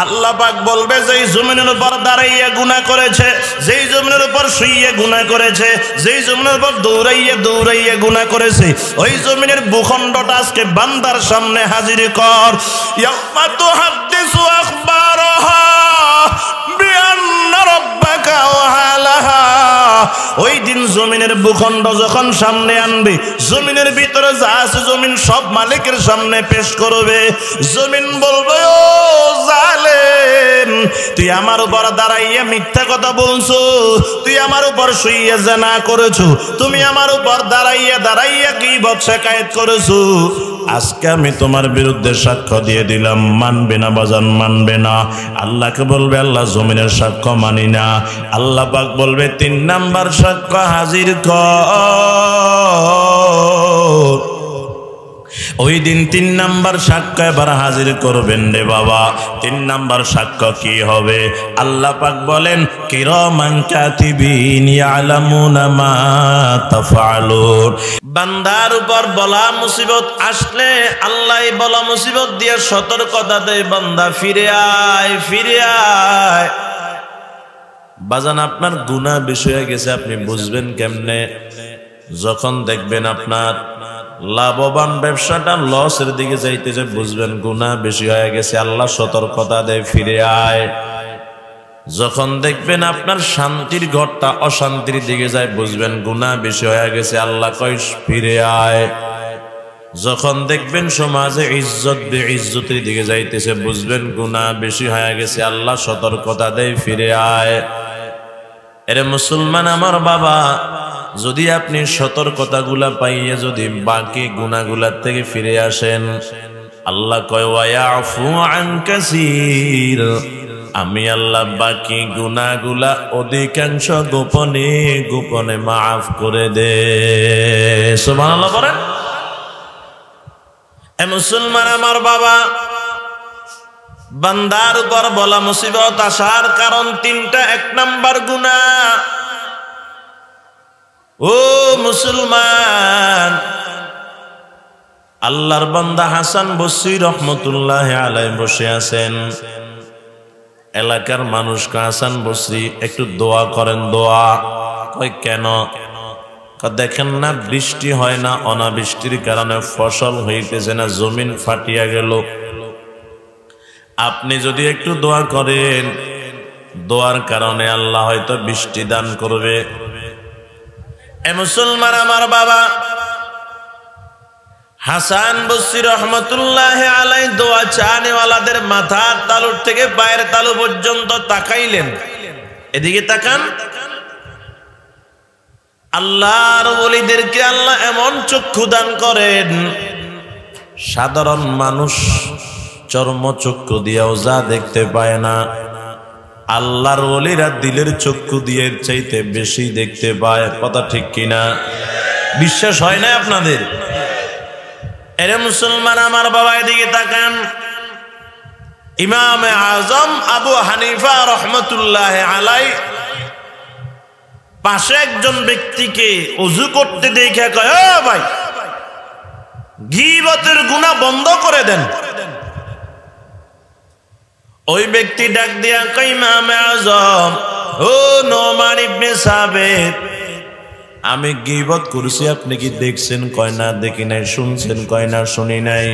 আল্লাহ পাক বলবে যেই জমিনের উপর দাঁড়াইয়া গুনাহ করেছে, যেই জমিনের উপর শুইয়া গুনাহ করেছে, যেই জমিনের উপর দৌড়াইয়া গুনাহ করেছে, ওই জমিনের ভূখণ্ডটা আজকে বান্দার সামনে হাজির কর। ইয়াউমা তুহাদ্দিসু আখবারাহা বিআন্না রাব্বাকা ওয়াহালাহা। ওই দিন জমিনের ভূখণ্ড যখন সামনে আনবে, জমিনের ভিতরে যা আছে জমিন সব মালিকের সামনে পেশ করবে। জমিন বলবে, ও জালেম, তুই আমার উপর দাঁড়াইয়া মিথ্যা কথা বলছো, তুই আমার উপর শুইয়া জানা করেছো, তুমি আমার উপর দাঁড়াইয়া গীবত শিকায়েত করেছো। আজকে আমি তোমার বিরুদ্ধে সাক্ষ্য দিয়ে দিলাম, মানবে না বাজান, মানবে না। আল্লাহকে বলবে, আল্লাহ জমিনের সাক্ষ্য মানি না। আল্লাহ পাক বলবে, 3 নাম্বার সাক্ষ্য হাজির কর। ওই দিন 3 নাম্বার সাক্ষ্য এবার হাজির করবেন রে বাবা। 3 নাম্বার সাক্ষ্য কি হবে? আল্লাহ পাক বলেন, কিরামান কাতিবিন ইয়ালামুনা মা তাফআলুন। বান্দার উপর বলা মুসিবত আসলে আল্লাহ এই বলা মুসিবত দিয়ে সতর্কতা দেয়, বান্দা ফিরে আয়, ফিরে আয়। বাজান, আপনার গুনাহ বেশি হয়ে গেছে, আপনি বুঝবেন কেমনে? যখন দেখবেন আপনার লাভবান ব্যবসাটা লসের দিকে যাইতেছে, বুঝবেন গুনাহ বেশি হয়ে গেছে, আল্লাহ সতর্কতা দেয়, ফিরে আয়। যখন দেখবেন আপনার শান্তির ঘরটা অশান্তির দিকে যায়, বুঝবেন গুনাহ বেশি হয়ে গেছে, আল্লাহ কয় ফিরে আয়। যখন দেখবেন সমাজে ইজ্জত বেইজ্জতির দিকে যাইতেছে, বুঝবেন গুনাহ বেশি হয়ে গেছে, আল্লাহ সতর্কতা দেয়, ফিরে আয়। এরে মুসলমান আমার বাবা, যদি আপনি সতর্কতাগুলা পাইয়ে যদি বাকি গুনাহগুলার থেকে ফিরে আসেন, আল্লাহ কয় ওয়ায়াফু আন কাসীর, আমি আল্লাহ বাকি গুনাহগুলা অধিকাংশ গোপনে গোপনে মাফ করে দে। সুবহানাল্লাহ বলেন। এ মুসলমান আমার বাবা, বান্দার উপর বলা মুসিবত আসার কারণ 3টা। 1 নাম্বার গুনাহ। ও মুসলমান, আল্লাহর বান্দা হাসান বসরি রহমতুল্লাহি আলাইহি বসে আছেন। এলাকার মানুষকে হাসান বসরি একটু দোয়া করেন। দোয়া কই কেন? দেখেন না বৃষ্টি হয় না, অনাবৃষ্টির কারণে ফসল হইতেছে না, জমিন ফাটিয়া গেল। আপনি যদি একটু দোয়া করেন, দোয়ার কারণে আল্লাহ হয়তো বৃষ্টি দান করবে। এ মুসলমান আমার বাবা, হাসান বসরি রহমতুল্লাহি আলাইহি দোয়া চানেওয়ালাদের মাথার তালু থেকে পায়ের তালু পর্যন্ত তাকাইলেন। এদিকে তাকান। আল্লাহর ওলিদেরকে আল্লাহ এমন চক্ষু দান করেন, সাধারণ মানুষ চর্মচক্ষু দিয়েও যা দেখতে পায় না, আল্লাহর ওলিরা দিলের চক্ষু দিয়ে চাইতে বেশি দেখতে পায়। কথা ঠিক কিনা? বিশ্বাস হয় না আপনাদের? এরে মুসলমান আমার বাবা, এদিকে তাকান। ইমাম আজম আবু হানিফা রহমতুল্লাহি আলাইহি পাশে একজন ব্যক্তিকে ওযু করতে দেখে কয়, ও ভাই, গীবতের গুনাহ বন্ধ করে দেন। ওই ব্যক্তি ডাক দিয়া কয়, ইমাম আজম, ও নোমান ইবনে সাবিত, আমি গীবত করছি, আপনি কি দেখছেন? কয় না দেখি নাই। শুনছেন? কয় না শুনি নাই।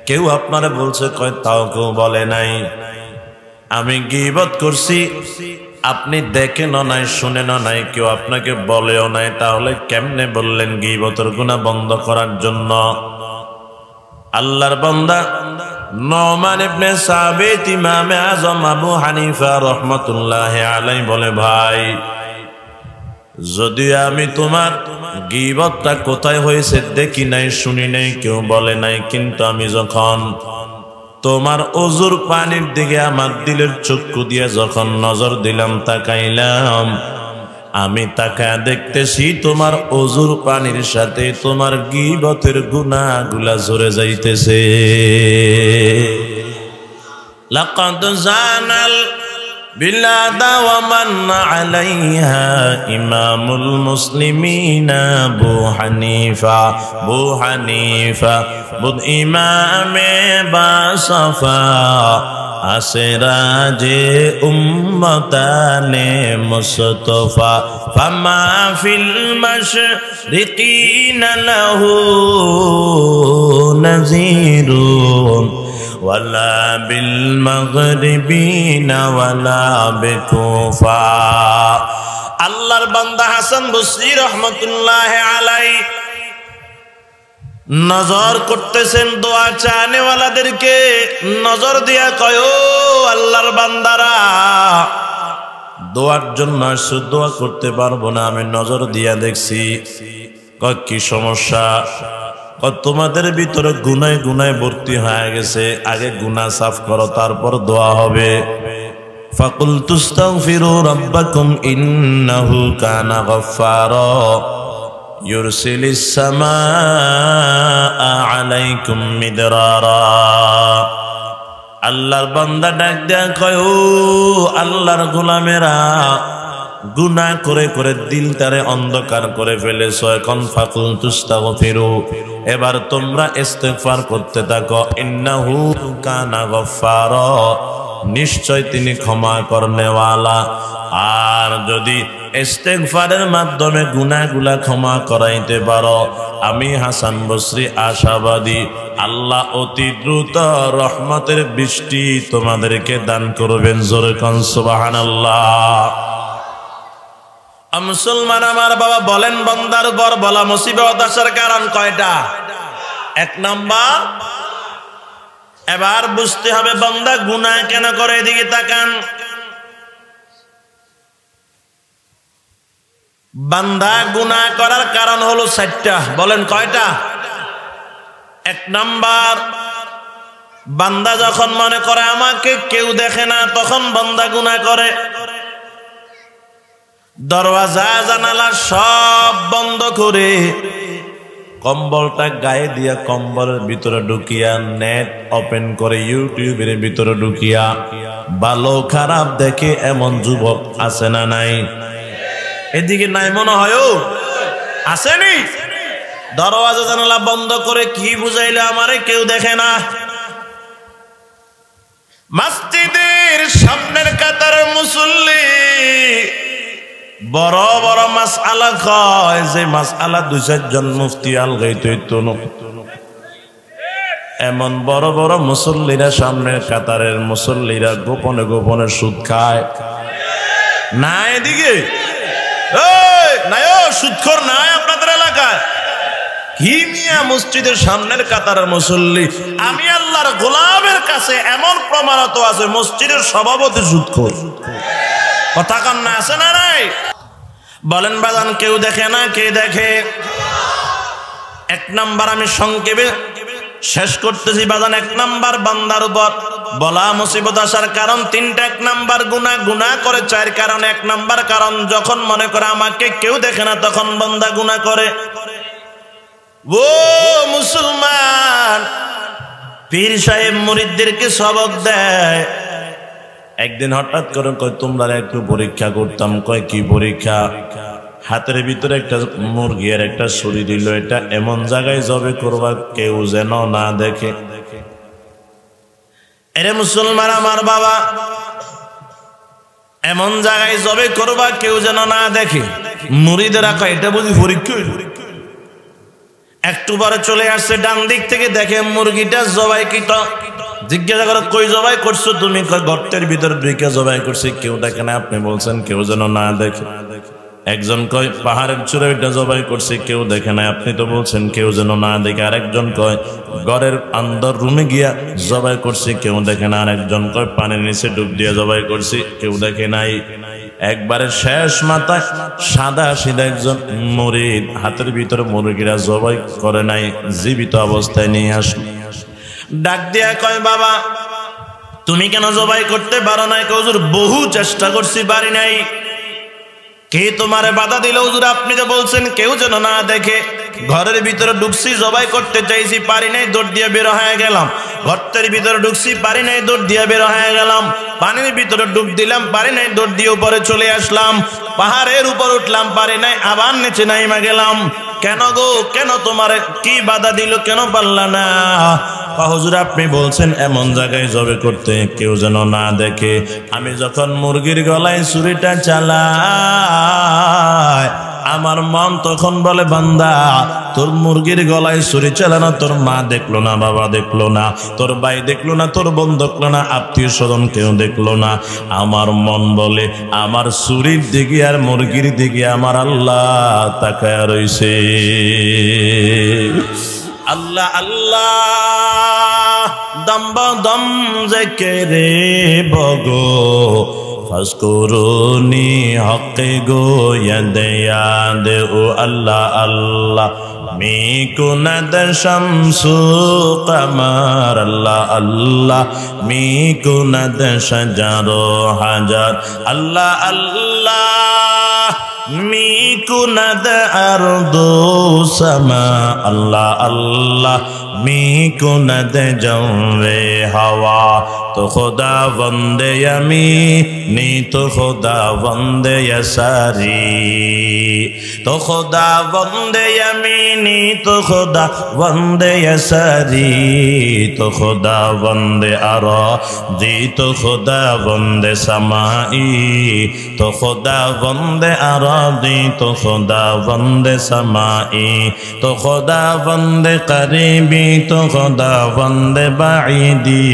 কেউ আপনারা বলছে? কয় তাও কেউ বলে নাই। আমি গীবত করছি, আপনি দেখেনও নাই, শুনেনও নাই, কেউ আপনাকে বলেও নাই, তাহলে কেমনে বললেন গীবতের গুনাহ বন্ধ করার জন্য? আল্লাহর বান্দা নোমান ইবনে সাবিত ইমাম আজম আবু হানিফা রহমতুল্লাহি আলাইহি বলে, ভাই, যদি আমি তোমার গীবতটা কোথায় হয়েছে দেখি নাই, শুনি নাই, কেউ বলে নাই, কিন্তু আমি যখন তোমার ওযুর পানির দিকে আমার দিলের চক্ষু দিয়ে যখন নজর দিলাম, তাকাইলাম, আমি তাকায় দেখতেছি তোমার ওযুর পানির সাথে তোমার গীবতের গুনাহগুলা ঝরে যাইতেছে। লাকাদ জানাল বিলাদা ওয়া মান আলাইহা ইমামুল মুসলিমিনা আবু হানিফা। আবু হানিফা বুদ ইমামে বাসফা আসরাজে উম্মতানে মুস্তফা ফামা ফিল মাশরিকিনা লাহু নাযীরুন ওয়ালা বিল মাগরিবিনা ওয়ালা বিকুফা। আল্লাহর বান্দা হাসান বসরি রহমতুল্লাহ আলাইহি নজর করতেছেন দোয়া চানেওয়ালাদেরকে, নজর দিয়া কয় ও আল্লাহর বান্দারা, দোয়ার জন্য আসছো, দোয়া করতে পারবো না, আমি নজর দিয়া দেখছি। কয় কি সমস্যা? কয় তোমাদের ভিতরে গুনায় গুনায় ভর্তি হয়ে গেছে, আগে গুনাহ সাফ করো তারপর দোয়া হবে। ফাকুলতু আস্তাগফিরু রাব্বাকুম ইন্নাহু কানা গাফফারা ইউরসিলিস সামাআ আলাইকুম মিদরারা। আল্লাহর বান্দা ডাক দেয়া কয় ও আল্লাহর গোলামেরা, গুনাহ করে করে দিলটারে অন্ধকার করে ফেলেছ, এখন ফাকুলতু আস্তাগফিরু, এবার তোমরা ইস্তিগফার করতে থাকো। ইন্নাহু কানা গাফফারা, নিশ্চয় তিনি ক্ষমা করনেওয়ালা। আর যদি ইস্তিগফারের মাধ্যমে গুনাহগুলা ক্ষমা করাইতে পারো, আমি হাসান বসরি আশাবাদী আল্লাহ অতি দ্রুত রহমতের বৃষ্টি তোমাদেরকে দান করবেন। জোরে কোন সুবহানাল্লাহ। মুসলমান আমার বাবা বলেন, বান্দার উপর বলা মুসিবত আসার কারণ কয়টা? এক নাম্বার, এবার বুঝতে হবে বান্দা গুনাহ কেন করে। এদিকে তাকান, বান্দা গুনাহ করার কারণ হলো 4টা। বলেন কয়টা? এক নাম্বার, বান্দা যখন মনে করে আমাকে কেউ দেখে না, তখন বান্দা গুনাহ করে। দরওয়াজা জানালা সব বন্ধ করে কম্বলটা গায়ে দিয়া কম্বলের ভিতরে ঢুকিয়া, নেট ওপেন করে ইউটিউবের ভিতরে ঢুকিয়া ভালো খারাপ দেখে এমন যুবক আছে না নাই? এদিকে নাই মনে হয়? আসেনি? দরওয়াজা জানালা বন্ধ করে কি বুঝাইলে আমারে কেউ দেখে না। মসজিদের সামনের কাতারের মুসল্লি বড় বড় মাসআলা কয়, যে মাসআলা 2-4 জন মুফতি আলগাইতে হইতো না। এমন বড় বড় মুসল্লিরা, সামনের কাতারের মুসল্লিরা গোপনে গোপনে সুদ খায় না? এদিকে নাই সুদখোর নাই আপনাদের এলাকায়? কি মিয়া, মসজিদের সামনের কাতারের মুসল্লি, আমি আল্লাহর গোলামের কাছে এমন প্রমাণিত আছে মসজিদের সভাপতি সুদখোর। কথা কান্না আছে না নাই? বলেন বাজান, কেউ দেখে না? কে দেখে? এক নাম্বার আমি সংক্ষেপে শেষ করতেছি বাজান। এক নাম্বার, বান্দার উপর বলা মুসিবত আসার কারণ 3টা। এক নাম্বার গুনাহ, গুনাহ করে 4 কারণ। এক নাম্বার কারণ, যখন মনে করে আমাকে কেউ দেখে না, তখন বান্দা গুনাহ করে। ও মুসলমান, পীর সাহেব মুরিদদেরকে সবক দেয়। একদিন হঠাৎ করে কয় তোমরা একটু পরীক্ষা করতাম। কয় কি পরীক্ষা? হাতের ভিতরে একটা মুরগি আর একটা ছুরি দিল, এটা এমন জায়গায় জবে করবা কেউ যেন না দেখে। এরে মুসলমান আমার বাবা, এমন জায়গায় জবে করবা কেউ যেন না দেখে। মুরিদেরা কয় এটা বুঝি পরীক্ষা? একটু পরে চলে আসছে, ডান দিক থেকে দেখে মুরগিটা জবাইকৃত। জিজ্ঞাসা করো কই জবাই করছো তুমি? গর্তের ভিতরে ঢুকে জবাই করছি, কেউ দেখে না। আপনি বলছেন কেউ যেন না দেখে। একজন কয় পাহাড়ের চূড়ায় এটা জবাই করছি, কেউ দেখে না। আপনি তো বলছেন কেউ যেন না দেখে। আরেকজন কয় ঘরের আন্দর রুমে গিয়া জবাই করছি, কেউ দেখে না। আরেকজন কয় পানির নিচে ডুব দিয়ে জবাই করছি, কেউ দেখে নাই। একবারে শেষ মাথায় সাদা সিধা একজন মুরিদ হাতের ভিতরে মুরগিরা জবাই করে নাই, জীবিত অবস্থায় নিয়ে আসলো। ডাক দিয়া কয় বাবা তুমি কেন জবাই করতে পারো নাই? হুজুর বহু চেষ্টা করছি, পারি নাই। কে তোমারে বাধা দিল? হুজুর আপনি তো বলছেন কেউ যেন না দেখে। ঘরের ভিতরে ঢুকছি, জবাই করতে চাইছি, পারি নাই, দৌড় দিয়ে বের হয়ে গেলাম। ঘরের ভিতরে ঢুকছি, পারি নাই, দৌড় দিয়ে বের হয়ে গেলাম। পানির ভিতরে ডুব দিলাম, পারি নাই, দৌড় দিয়ে উপরে চলে আসলাম। পাহাড়ের উপর উঠলাম, পারি নাই, আবার নিচে নাইমা গেলাম। কেন গো, কেন তোমার কি বাধা দিল? কেন পারলা না? হুজুর আপনি বলছেন এমন জায়গায় জবে করতে কেউ যেন না দেখে। আমি যখন মুরগির গলায় ছুরিটা চালাই আমার মন তখন বলে বান্দা তোর মুরগির গলায় ছুরি চালানো তোর মা দেখলো না, বাবা দেখলো না, তোর ভাই দেখলো না, তোর বোন দেখলো না, আত্মীয় স্বজন কেউ দেখলো না। আমার মন বলে আমার ছুরির দিকে আর মুরগির দিকে আমার আল্লাহ তাকায় রইছে। আল্লাহ আল্লাহ দম্ব দম জিকিরে বগো ফাজকুরুনি হকে গো ইয়াদ ও আল্লাহ আল্লাহ মি কুনাদ শামসু কমার আল্লাহ আল্লাহ মি কুনাদ শাজারো হাজার আল্লাহ আল্লাহ মি কুনাদ আরদু সামা আল্লাহ আল্লাহ মি কুনাদ জওরে হাওয়া তো খোদা বন্দে আমি নি তো খোদা বন্দে সারি তো খোদা বন্দে আমি নি তো খোদা বন্দে সারি তো খোদা বন্দে আর জি তো খোদা বন্দে সামাই তো খোদা বন্দে আর জি তো খোদা বন্দে সামাই তো খোদা বন্দে করিবি তো খোদা বন্দে বাঈদি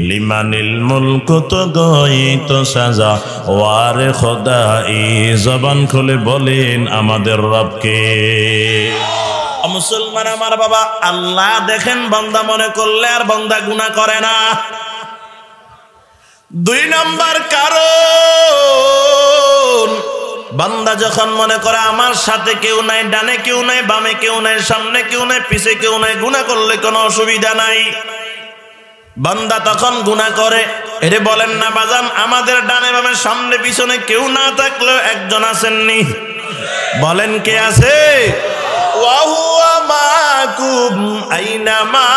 লিমানিল মুলক তো গই তো সাজা ওয়ারে খোদাই জবান খুলে বলেন আমাদের রবকে। মুসলমান আমার বাবা আল্লাহ দেখেন বান্দা মনে করলে আর বান্দা গুনাহ করে না। 2 নম্বর কারণ বান্দা যখন মনে করে আমার সাথে কেউ নাই, ডানে কেউ নাই, বামে কেউ নাই, সামনে কেউ নাই, পিছে কেউ নাই, গুনাহ করলে কোনো অসুবিধা নাই, বান্দা তখন গুনাহ করে। এরে বলেন না বাজান আমাদের ডানে বামে সামনে পিছনে কেউ না থাকলেও একজন আছেননি, বলেন কে আছে? ওয়া হুয়া মাকুম আইনামা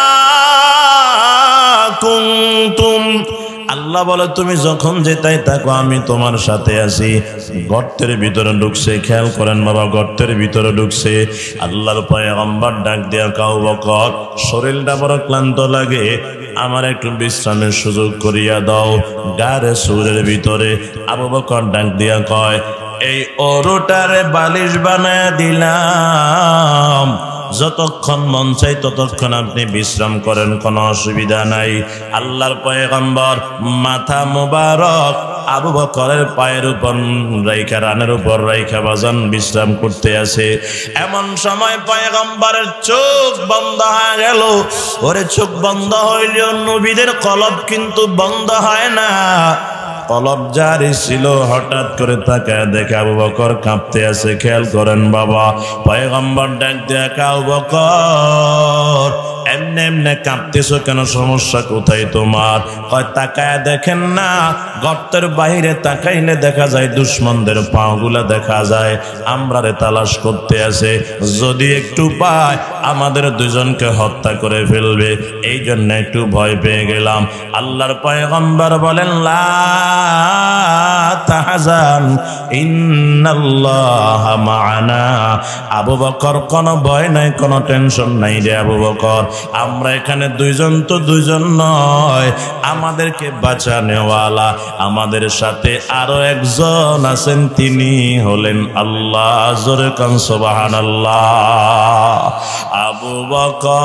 কুনতুম, আল্লাহ বলে তুমি যখন যেটাই থাকো আমি তোমার সাথে আছি। গর্তের ভিতরে ঢুকছে, খেয়াল করেন বাবা, গর্তের ভিতরে ঢুকছে। আল্লাহর পয়গম্বর ডাক দিয়া কাউ বকর শরীরটা বড় ক্লান্ত লাগে, আমার একটু বিশ্রামের সুযোগ করিয়া দাও। গারে সুরের ভিতরে আবু বকর ডাক দিয়া কয় এই অরুটারে বালিশ বানায় দিলাম, যতক্ষণ মন চাই ততক্ষণ আপনি বিশ্রাম করেন, কোনো অসুবিধা নাই। আল্লাহর পয়গম্বর মাথা মুবারক আবু বকরের পায়ের উপর রাইখা, রানের উপর রাইখা বাজান বিশ্রাম করতে আছে। এমন সময় পয়গম্বরের চোখ বন্ধ হয়ে গেল। ওরে চোখ বন্ধ হইলেও নবীদের কলব কিন্তু বন্ধ হয় না, কলব জারি ছিল। হঠাৎ করে তাকায় দেখে আবু বকর কাঁপতে আছে। খেয়াল করেন বাবা, পয়গম্বর ডাক দিয়া আবু বকর এমনে এমনে কাঁপতেছো কেন, সমস্যা কোথায় তোমার? কয় তাকায় দেখেন না, গর্তের বাইরে তাকাইলে দেখা যায় দুশ্মনদের পাগুলা দেখা যায়, আমরারে তালাশ করতে আছে, যদি একটু পায় আমাদের দুজনকে হত্যা করে ফেলবে, এই জন্য একটু ভয় পেয়ে গেলাম। আল্লাহর পয়গম্বর বলেন লা তাহজান ইন্নাল্লাহা মা'ানা, আবু বকর কোনো ভয় নাই, কোনো টেনশন নাই রে আবু বকর, আমরা এখানে দুইজন তো দুইজন নয়, আমাদেরকে বাঁচানেওয়ালা আমাদের সাথে আরো একজন আছেন, তিনি হলেন আল্লাহ। জোরে কান সুবহানাল্লাহ। আবু বকর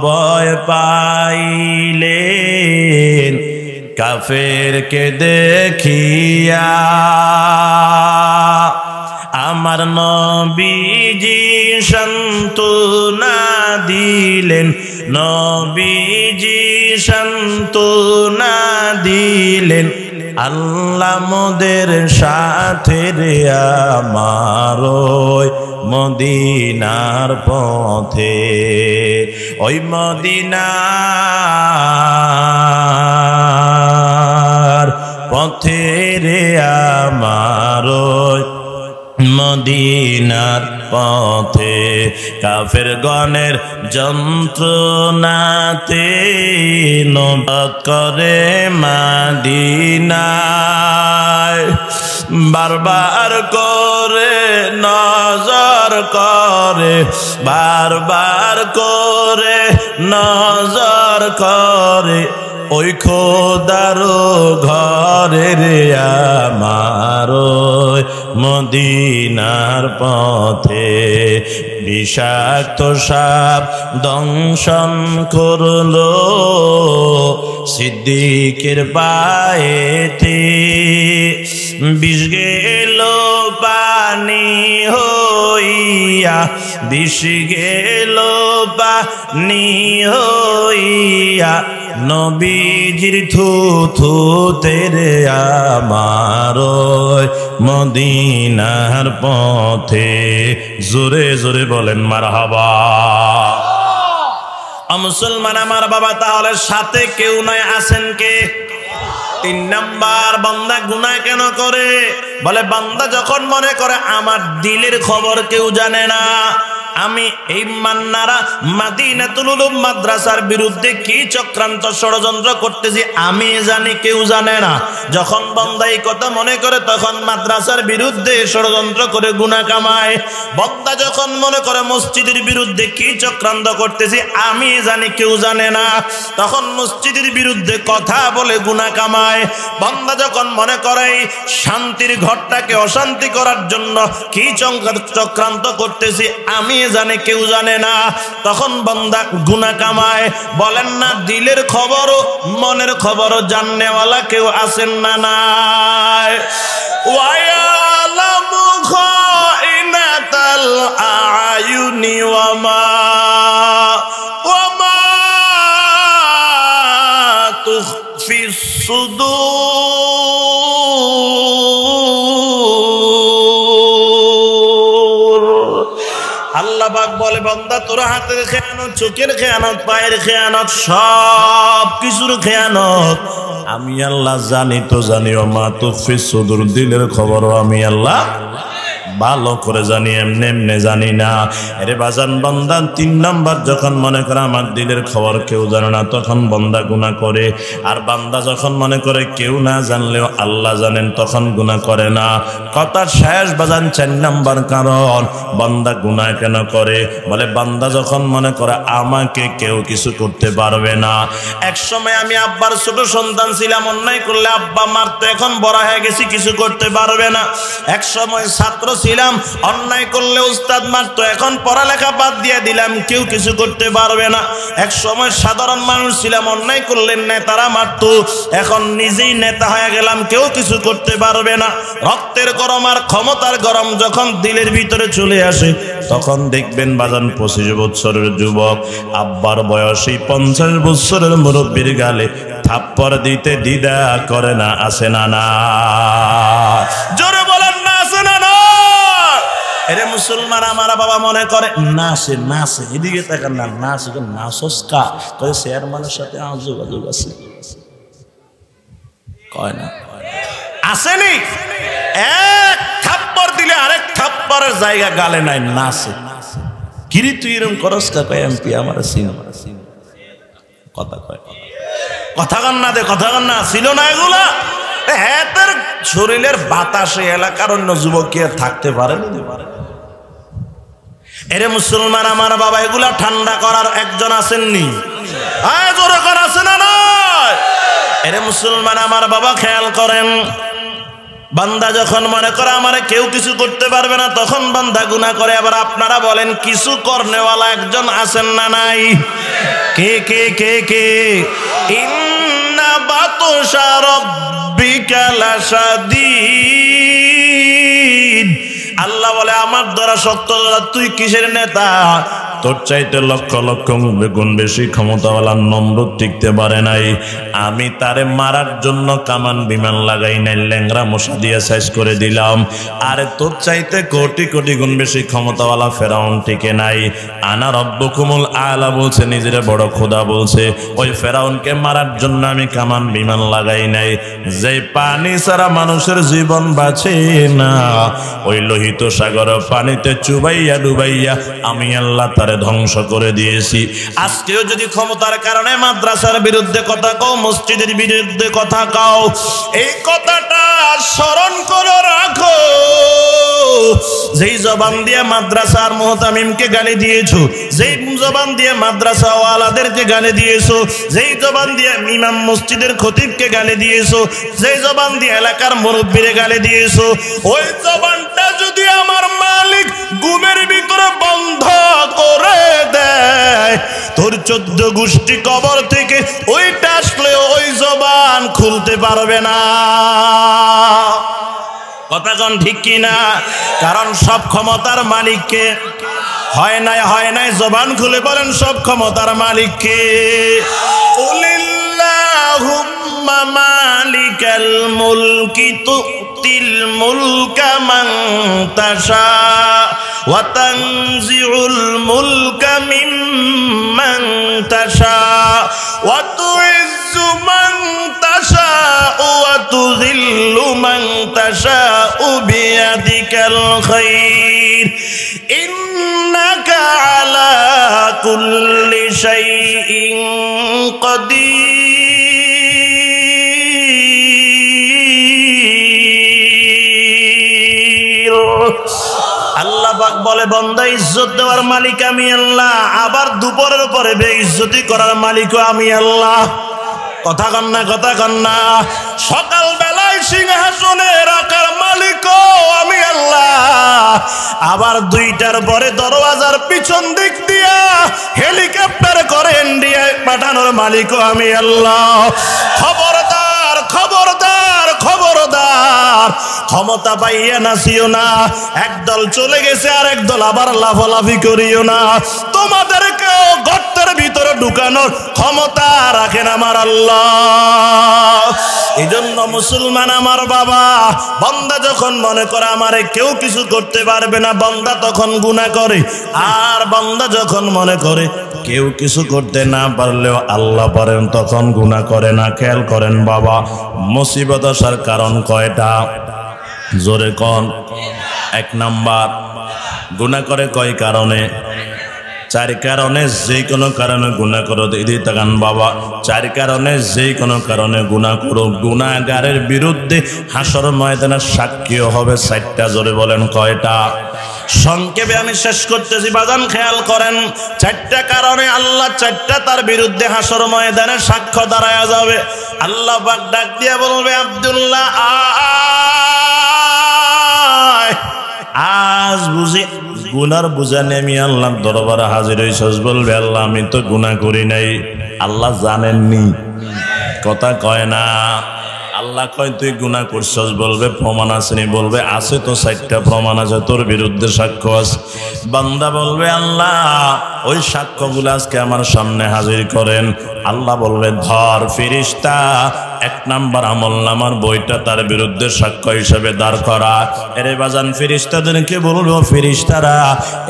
ভয় পাইলেন কাফেরকে দেখিয়া, আমার নবীজি সান্ত্বনা দিলেন, নবীজি সান্ত্বনা দিলেন, আল্লাহ মোদের সাথে রে আমার ওই মদিনার পথে, ওই মদিনার পথে রে আমার ওই মদিনার পথে। কাফের গণের যন্ত্রণাতে নবত করে মাদিনায়, বারবার করে নজর করে, বারবার করে নজর করে, ওই খোদার ঘরে রে আমার মদিনার পথে। বিষাক্ত সাপ দংশন করলো সিদ্দিকের পায়েতে, বিষ গেল পানি হইয়া, বিষ গেল পানি হইয়া, নবীজির থুথুতে রে আমার মদিনার পথে। জোরে জোরে বলেন মারহাবা। মুসলমান আমার বাবা, তাহলে সাথে কেউ নাই, আছেন কে? 3 নাম্বার, বান্দা গুনাহ কেন করে? বলে বান্দা যখন মনে করে আমার দিলের খবর কেউ জানে না, আমি এই মান্নারা মাদিনাতুল উলুম মাদ্রাসার বিরুদ্ধে কি চক্রান্ত ষড়যন্ত্র করতেছি আমি জানি, কেউ জানে না। যখন বান্দা এই কথা মনে করে তখন মাদ্রাসার বিরুদ্ধে ষড়যন্ত্র করে গুনাহ কামায়। বান্দা যখন মনে করে মসজিদের বিরুদ্ধে কি চক্রান্ত করতেছি আমি জানি, কেউ জানে না, তখন মসজিদের বিরুদ্ধে কথা বলে গুনাহ কামায়। বান্দা যখন মনে করে শান্তির ঘরটাকে অশান্তি করার জন্য কি চক্রান্ত করতেছি আমি জানে, কেউ জানে না, তখন বান্দা গুনাহ কামায়। বলেন না দিলের খবরও মনের খবরও জাননেওয়ালা কেউ আছেন না? নাই। ওয়ায়ালামু খাইনাতাল আয়ুনি ওয়ামা তুখফিস সুদূর। আল্লাহ পাক বলে বান্দা তোর হাতের খেয়ানত, চোখের খেয়ানত, পায়ের খেয়ানত, সব কিছুর খেয়ানত আমি আল্লাহ জানি। তো জানি ওমা তুখফিস সুদূর, দিলের খবরও আমি আল্লাহ ভালো করে জানি, এমনি এমনি জানি না। আরে বাজান বান্দা 3 নাম্বার যখন মনে করে আমার দিলের খবর কেউ জানে না তখন বান্দা গুনাহ করে। আর বান্দা যখন মনে করে কেউ না জানলেও আল্লাহ জানেন তখন গুনাহ করে না। কথা শেষ বাজান। 4 নাম্বার কারণ বান্দা গুনাহ কেন করে? বলে বান্দা যখন মনে করে আমাকে কেউ কিছু করতে পারবে না। এক সময় আমি আব্বার ছোট সন্তান ছিলাম, অন্যায় করলে আব্বা মারতো, এখন বড় হয়ে গেছি কিছু করতে পারবে না। এক সময় ছাত্র ছিলাম, অন্যায় করলে উস্তাদ মারতো, এখন পড়ালেখা বাদ দিয়ে দিলাম, কেউ কিছু করতে পারবে না। এক সময় সাধারণ মানুষ ছিলাম, অন্যায় করলে নেতারা মারতো, এখন নিজেই নেতা হয়ে গেলাম, কেউ কিছু করতে পারবে না। রক্তের গরম আর ক্ষমতার গরম যখন দিলের ভিতরে চলে আসে তখন দেখবেন বাজান 25 বছরের যুবক আব্বার বয়সী 50 বছরের মুরব্বীর গালে থাপ্পড় দিতে দ্বিধা করে না, আসে না? না জোরে বলেন না, আসে না? না। এরে মুসলমান আমার বাবা মনে করে নাচে নাচে, এদিকে তাকান না, নাচে নাচসকা কয়ে চেয়ারম্যানের সাথে আমার যোগাযোগ আছে, কয় না আসেনি। এক থাপ্পড় দিলে আরেক থাপ্পড়ের জায়গা গালে নাই, নাচে। কিরি তুই এরকম করস কা? কয় এমপি আমার সিন, কথা কয়, কথা কান না দে, কথা কান না ছিল না এগুলা। হেতের শরীরের বাতাসে এলাকার অন্য যুবক কি আর থাকতে পারে? এরে মুসলমান আমার বাবা, এগুলা ঠান্ডা করার একজন আসেননি? জোরে কর, আছে না নয়? এরে মুসলমান আমার বাবা খেয়াল করেন, বান্দা যখন মনে করে আমারে কেউ কিছু করতে পারবে না তখন বান্দা গুনাহ করে। আবার আপনারা বলেন কিছু করনেওয়ালা একজন আছেন না নাই? কে কে কে কে? ইন্না বাতুশা রাব্বিকা লাশাদীদ। আল্লাহ বলে আমার দ্বারা শক্ত। তুই কিসের নেতা? তোর চাইতে লক্ষ লক্ষ গুণ বেশি ক্ষমতাওয়ালা নমরুদ টিকতে পারে নাই। আমি তারে মারার জন্য কামান বিমান লাগাই নাই, ল্যাংরা মশা দিয়ে সাইজ করে দিলাম। আরে তোর চাইতে কোটি কোটি গুণ বেশি ক্ষমতাওয়ালা ফেরাউন টিকে নাই। আনা রব্বুকুমুল আলা বলছে, নিজের বড় খোদা বলছে। ওই ফেরাউনকে মারার জন্য আমি কামান বিমান লাগাই নাই। যে পানি ছাড়া মানুষের জীবন বাঁচে না, ওই লোহিত সাগর পানিতে চুবাইয়া ডুবাইয়া আমি আল্লাহ একেবারে ধ্বংস করে দিয়েছি। আজকেও যদি ক্ষমতার কারণে মাদ্রাসার বিরুদ্ধে কথা কও, মসজিদের বিরুদ্ধে কথা কও, এই কথাটা স্মরণ করে রাখো। যেই জবান দিয়ে মাদ্রাসার মুহতামিমকে গালি দিয়েছো, যেই জবান দিয়ে মাদ্রাসা ওয়ালাদেরকে গালি দিয়েছো, যেই জবান দিয়ে ইমাম মসজিদের খতিবকে গালি দিয়েছো, যেই জবান দিয়ে এলাকার মুরব্বিরে গালি দিয়েছো, ওই জবানটা যদি আমার মালিক ঘুমের ভিতরে বন্ধ করে দেয়, তোর 14 গোষ্ঠী কবর থেকে ওইটা আসলে ওই জবান খুলতে পারবে না। কথা কোন ঠিক কিনা? কারণ সব ক্ষমতার মালিককে হয় নাই জবান খুলে বলেন সব ক্ষমতার মালিককে। কুলিল্লাহুম্মা মালিকাল মুলকি তুতিল মুলকা মান তাশা ওয়া তানজিউল মুলকা মিম্মান তাশা ওয়া তুইজ্জু মান তাশা ওয়া তুযিল্লু মান তাশা বিয়াদিকাল খায়র ইন্নাকা আলা কুল্লি শাইইন কাদির। আল্লাহ পাক বলে, বান্দা ইজ্জত দেওয়ার মালিক আমি আল্লাহ, আবার দুপুরের পরে বেইজ্জতি করার মালিকও আমি আল্লাহ। কথা কন্যা, কথা কন্যা। সকাল বেলায় সিংহাসনে রাখার মালিকও আমি আল্লাহ, আবার 2টার পরে দরওয়াজার পিছন দিক দিয়া হেলিকপ্টার করে ইন্ডিয়ায় পাঠানোর মালিকও আমি আল্লাহ। খবরদার খবরদার খবরদার, ক্ষমতা পাইয়া নাচিও না। একদল চলে গেছে আর একদল আবার লাফালাফি করিও না। তোমাদেরকেও গর্তের ভিতরে ঢুকানোর ক্ষমতা রাখেন আমার আল্লাহ। এই জন্য মুসলমান আমার বাবা, বান্দা যখন মনে করে আমারে কেউ কিছু করতে পারবে না, বান্দা তখন গুনাহ করে। আর বান্দা যখন মনে করে কেউ কিছু করতে না পারলেও আল্লাহ পারেন, তখন গুনাহ করে না। খেয়াল করেন বাবা, মুসিবত আসার কারণ কয়টা? জোরে কোন? 1 নাম্বার, গুনাহ করে কয় কারণে? 4 কারণে। যে কোনো কারণে গুনাহ করো, দিদি তাকান বাবা, 4 কারণে যে কোনো কারণে গুনাহ করো, গুনাহগারের বিরুদ্ধে হাসর ময়দানে সাক্ষীও হবে 4টা। জোরে বলেন কয়টা? সংক্ষেপে আমি শেষ করতেছি বাজান, খেয়াল করেন। 4টা কারণে আল্লাহ 4টা তার বিরুদ্ধে হাসর ময়দানে সাক্ষ্য দাঁড়ায়া যাবে। আল্লাহ পাক ডাক দিয়া বলবে, আব্দুল্লাহ আয়, আজ বুঝি গুনার বোঝা নেমি আল্লাহ দরবারে হাজির হইছস। বলবে, আল্লাহ আমি তো গুনাহ করি নাই। আল্লাহ জানেননি, কথা কয় না। আল্লাহ কয় তুই গুনাহ করছস, বলবে প্রমাণ আসেনি। বলবে আছে তো, 4টা প্রমাণ আছে, তোর বিরুদ্ধে সাক্ষ্য আছে। বান্দা বলবে, আল্লাহ ওই সাক্ষ্যগুলো আজকে আমার সামনে হাজির করেন। আল্লাহ বলবে, ধর ফেরেশতা 1 নাম্বার আমলনামার বইটা তার বিরুদ্ধে সাক্ষ্য হিসেবে দাঁড় করা। এরে বাজান, ফেরেশতাদেরকে বলবো, ফেরেশতারা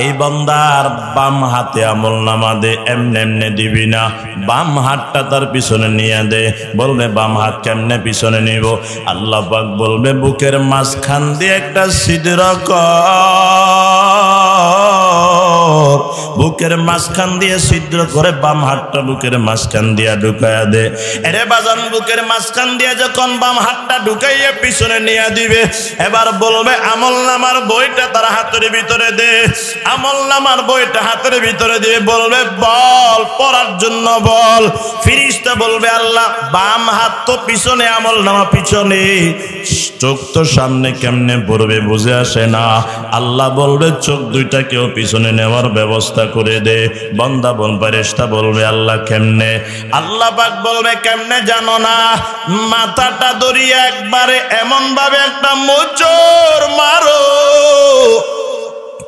এই বান্দার বাম হাতে আমলনামা দে, এমনে এমনে দিবি না, বাম হাতটা তার পিছনে নিয়ে দে। বলবে, বাম হাত কেমনে পিছনে নিব? আল্লাহ পাক বলবে, বুকের মাঝখান দিয়ে একটা ছিদ্র কর, বুকের মাঝখান দিয়ে ছিদ্র করে বাম হাতটা বুকের মাঝখান দিয়া ঢুকাইয়া দে। এরে বাজান, বুকের মাঝখান দিয়ে যখন বাম হাতটা ঢুকাইয়া পিছনে নিয়ে দিবে, এবার বলবে আমলনামার বইটা তার হাতের ভিতরে দে। আমলনামার বইটা হাতের ভিতরে দিয়ে বলবে, বল, পড়ার জন্য বল। ফেরেশতা বলবে, আল্লাহ বাম হাত তো পিছনে, আমলনামা পিছনে, চোখ তো সামনে, কেমনে পড়বে বুঝে আসে না। আল্লাহ বলবে, চোখ দুইটাকেও পিছনে নেওয়ার ব্যবস্থা করে দে। বান্দা বল, ফেরেশতা বলবে, আল্লাহ কেমনে? আল্লাহ পাক বলবে, কেমনে জানো না? মাথাটা ধরিয়া একবারে এমন ভাবে একটা মোচড় মারো,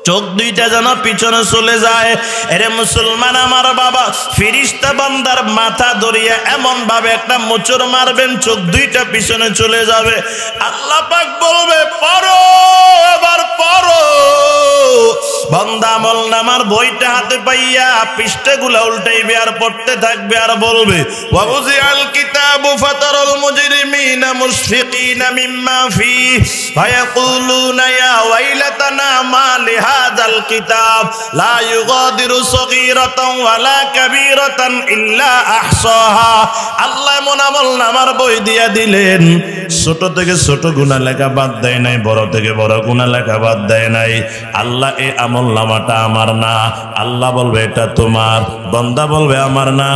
চোখ দুইটা যেন পিছনে চলে যায়। এরে মুসলমান আমার বাবা, ফেরেশতা বান্দার মাথা ধরিয়া এমন ভাবে একটা মোচড় মারবেন, চোখ দুইটা পিছনে চলে যাবে। আল্লাহ পাক বলবে, পড়ো, এবার পড়ো। বান্দা আমলনামার বইটা হাতে পাইয়া পৃষ্ঠাগুলো উল্টাইবে আর পড়তে থাকবে আর বলবে ওয়াবুজিআল কিতাবু ফাতারাল মুজরিমিনা মুশফিকিনা মিম্মা ফীহি ফায়াকুলুনা ইয়া ওয়াইলাতানা মা লিহাযাল কিতাব লা ইউগাদিরু সগীরাতান ওয়ালা কাবীরাতান ইল্লা আহসাহা। আল্লাহ এমন আমলনামার বই দিয়া দিলেন, ছোট থেকে ছোট গুনাহ লেখা বাদ দেয় নাই, বড় থেকে বড় গুনাহ লেখা বাদ দেয় নাই। আল্লাহ এই আমলনামাটা আমার না, আল্লাহ বলবে এটা তোমার। বান্দা বলবে আমার না,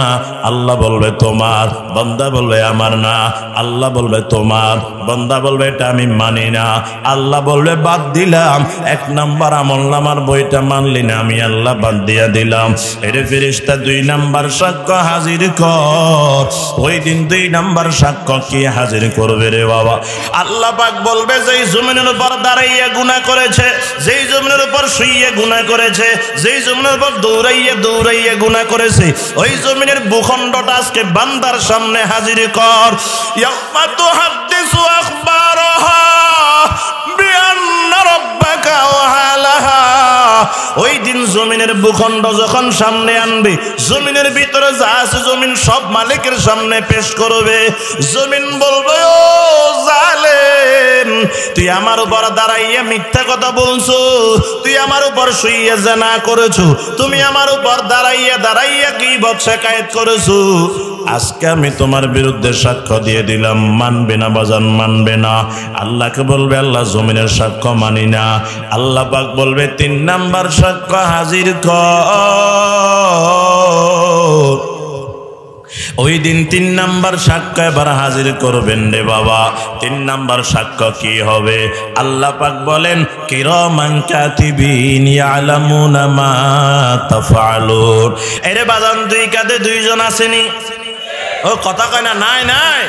আল্লাহ বলবে তোমার। বান্দা বলবে আমার না, আল্লাহ বলবে তোমার। বান্দা বলবে এটা আমি মানি না, আল্লাহ বলবে বাদ দিলাম। এক নাম্বার আমলনামার বইটা মানলি না, আমি আল্লাহ বাদ দিয়া দিলাম। এর ফেরেশতা 2 নাম্বার সাক্ষ্য হাজির কর। ওই দিন 2 নাম্বার সাক্ষ্য কি হাজির করবে রে বাবা? আল্লাহ পাক বলবে যেই জমিনের উপর দাঁড়াইয়া গুনাহ করেছে, যেই জমিনের উপর শুইয়া গুনাহ করেছে, যেই জমিনের উপর দৌড়াইয়া গুনাহ করেছে, ওই জমিনের ভূখণ্ডটা আজকে বান্দার সামনে হাজির কর। ইয়াউমা তুহাদ্দিসু আখবারাহা বিআন্না রাব্বাকা ওয়াহালাহা। ওই দিন জমিনের ভূখণ্ড যখন সামনে আনবে, জমিনের ভিতরে যা আছে জমিন সব মালিকের সামনে পেশ করবে। জমিন বলবে ও জালেম, তুই আমার উপর দাঁড়াইয়া মিথ্যা কথা বলছো, তুই আমার উপর শুইয়া জানা করেছো, তুমি আমার উপর দাঁড়াইয়া গীবত শিকায়েত করেছো। আজকে আমি তোমার বিরুদ্ধে সাক্ষ্য দিয়ে দিলাম, মানবে না বাজান, মানবে না। আল্লাহকে বলবে আল্লাহ জমিনের সাক্ষ্য মানি না। আল্লাহ পাক বলবে 3 নাম্বার সাক্ষ্য হাজির কর। ওই দিন 3 নাম্বার সাক্ষ্য এবার হাজির করবেন রে বাবা। 3 নাম্বার সাক্ষ্য কি হবে? আল্লাহ পাক বলেন কিরামান কাতিবিন ইয়ালামুনা মা তাফআলুন। এরে বাজান 2 কাঁধে 2 জন আসেনি? ও কথা কয় না, নাই নাই,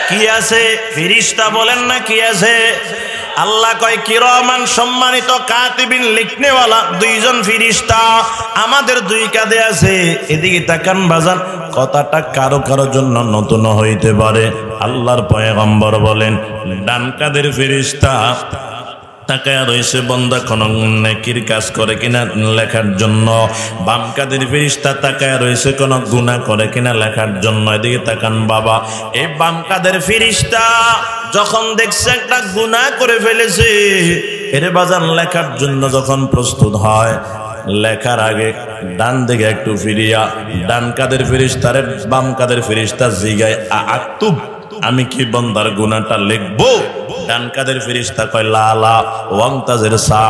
কি আছে? ফেরেশতা বলেন না কি আছে? আল্লাহ কয় কিরামান সম্মানিত, কাতিবিন লিখনেওয়ালা 2 জন ফেরেশতা আমাদের 2 কাঁধে আছে। এদিকে তাকান বাজান, কথাটা কারো কারো জন্য নতুন হইতে পারে। আল্লাহর পয়গম্বর বলেন ডান কাঁধের ফেরেশতা তাকায়া রয়েছে বান্দা কোন নেকির কাজ করে কিনা লেখার জন্য। বাম কাঁধের ফেরেশতা তাকায়া রয়েছে কোন গুনাহ করে কিনা লেখার জন্য। এদিকে তাকান বাবা, এই বাম কাঁধের ফেরেশতা যখন দেখছে একটা গুনাহ করে ফেলেছে, এর বাজান লেখার জন্য যখন প্রস্তুত হয়, লেখার আগে ডান দিকে একটু ফিরিয়া ডান কাঁধের ফেরেশতারে বাম কাঁধের ফেরেশতা জিগায় আক্তুব, আমি কি বান্দার গুনাহটা লিখবো? ডান কাঁধের ফেরেশতা কয় লা লা ওয়ান্তাজির সা,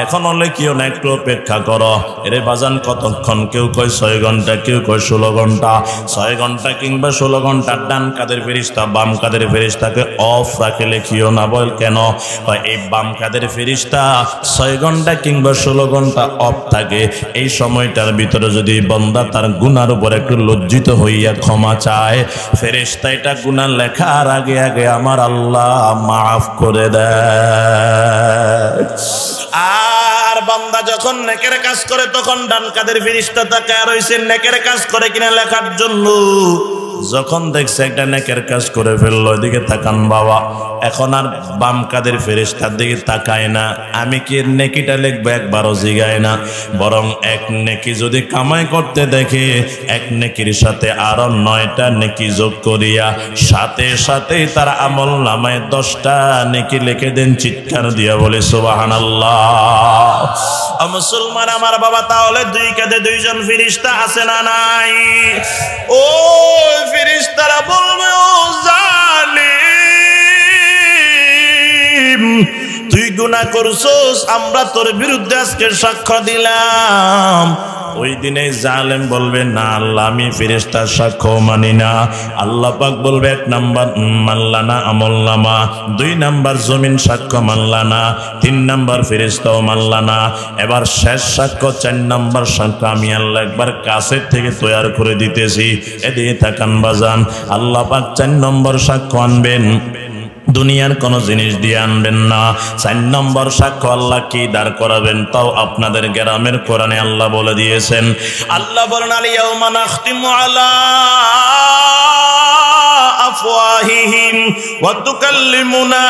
এখনো লিখিও না, একটু অপেক্ষা করো। এরে বাজান কতক্ষণ? কেউ কয় 6 ঘন্টা, কেউ কয় 16 ঘন্টা। 6 ঘন্টা কিংবা 16 ঘন্টা ডান কাঁধের ফেরেশতা বাম কাঁধের ফেরেশতাকে অফ রাখে লিখিও না। বল কেন? কয় এই বাম কাঁধের ফেরেশতা 6 ঘন্টা কিংবা 16 ঘন্টা অফ থাকে, এই সময়টার ভিতরে যদি বান্দা তার গুনার উপর একটু লজ্জিত হইয়া ক্ষমা চায়, ফেরেশতা এটা গুনাহ লেখার আগে আগে আমার আল্লাহ মাফ করে দেয়। আর বান্দা যখন নেকের কাজ করে তখন ডান কাঁধের ফেরেশতা তাকায় রইছে নেকের কাজ করে কিনা লেখার জন্য। যখন দেখছে একটা নেকের কাজ করে ফেললো, এদিকে তাকান বাবা, এখন আর বাম কাঁধের ফেরেশতার দিকে তাকায় না। আমি কি নেকিটা লিখবো একবারও জিগায় না, বরং এক নেকি যদি কামাই করতে দেখে, এক নেকির সাথে আরো 9টা নেকি যোগ করিয়া সাথে সাথেই তার আমল নামায় 10টা নেকি লিখে দেন। চিৎকার দিয়া বলে সুবহানাল্লাহ। মুসলমান আমার বাবা, তাহলে 2 কাঁধে 2 জন ফেরেশতা আছে না নাই? ও ফেরেশতারা বলবে ও জালিম, তুই গুনাহ করছস, আমরা তোর বিরুদ্ধে আজকে সাক্ষ্য দিলাম। ওই দিনে জালেম বলবে না আল্লাহ, আমি ফেরেশতার সাক্ষ্য মানি না। আল্লাহ পাক বলবে 1 নাম্বার মানলা না আমলনামা, 2 নাম্বার জমিন সাক্ষ্য মানলা না, 3 নাম্বার ফেরেশতাও মানলা না। এবার শেষ সাক্ষ্য 4 নাম্বার সাক্ষ্য আমি আল্লাহ একবার কাছের থেকে তৈরি করে দিতেছি। এদিকে তাকান বাজান, আল্লাহ পাক 4 নম্বর সাক্ষ্য আনবেন, দুনিয়ার কোন জিনিস দিয়ে আনবেন না। 4 নম্বর সাক্ষ্য আল্লাহ কি দাঁড় করাবেন তাও আপনাদের গ্রামের কোরআনে আল্লাহ বলে দিয়েছেন। আল্লাহ বলেন আল-ইয়াওমা নাখতিমু আলা আফওয়াহিহিম ওয়া তুকাল্লিমুনা